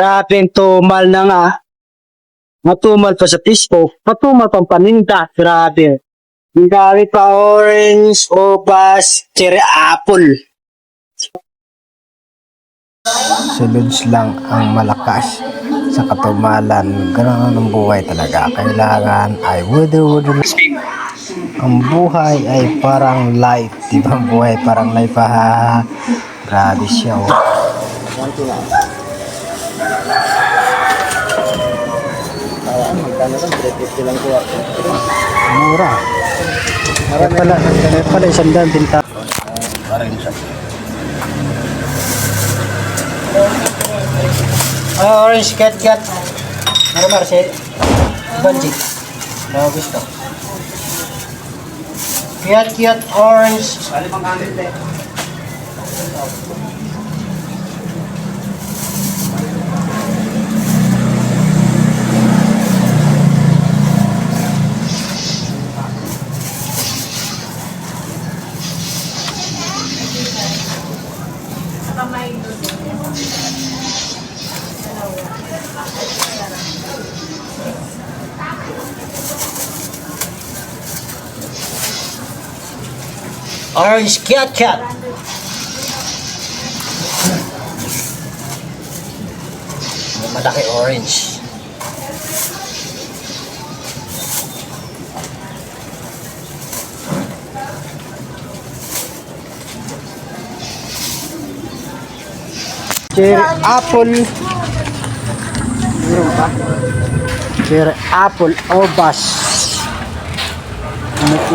Grabe, tumal na nga. Matumal pa sa pisto. Matumal pang paninda. Grabe. Grabe pa orange, ubas, cherry apple. Sunod lang ang malakas sa katumalan. Ganun ang buhay talaga. Kailangan ay wudu. Ang buhay ay parang life. Diba ang buhay parang life ha? Grabe siya oh. Mura. Kaya pala isang daan pinta. Orange cat. Marmar si Banjik. Ano gusto? Cat orange. Orange cat. Malaki orange. Cherry apple. Meron pa? Cherry apple obas.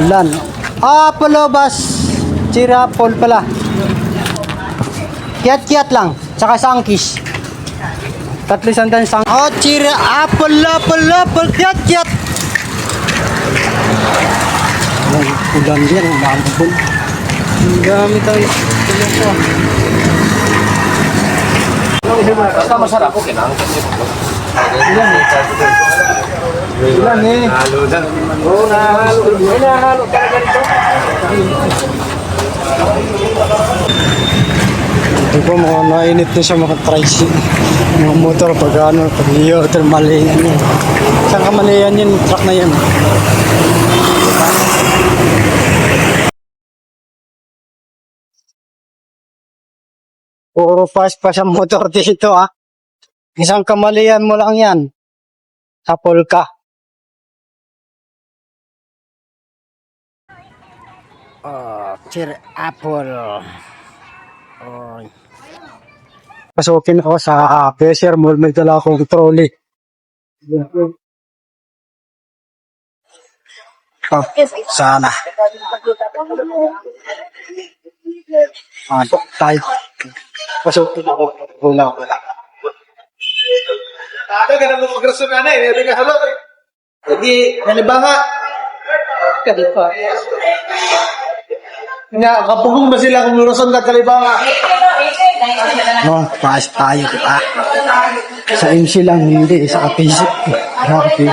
Ulan. Apple obas. Cherry apple pala. Kiat lang. Tsaka sangkis. 300 sang. Oh, cherry apple. Kiat. Ulan din. Ulan. Gamit ang telefon. Basta masarap, okay lang. Ulan eh. Halo lang. Oo, nahalo. May nahalo talaga nito. Ito po mga nainit na siya mga tricycle. Mga motor pag ano, pag liyoter, malihan yan. Saan ka malihan yun, truck na yan. Puro fast pa sa motor dito ah. Isang kamalian mo lang yan. Sapol ka. Cherry apple. Oh. Pasukin ako sa Besser Mall. May dala akong trolley. Oh, sana. Tayo. Pasukin ako. Wala. Ada ka na mag-rason na eh. Hindi ka halo eh. Jadi, naliba nga. Kalipa. Nga, kapugong ba sila kung rason na kaliba nga? No, paas tayo. Sa MC lang, hindi. Sa kapisip. Grabe.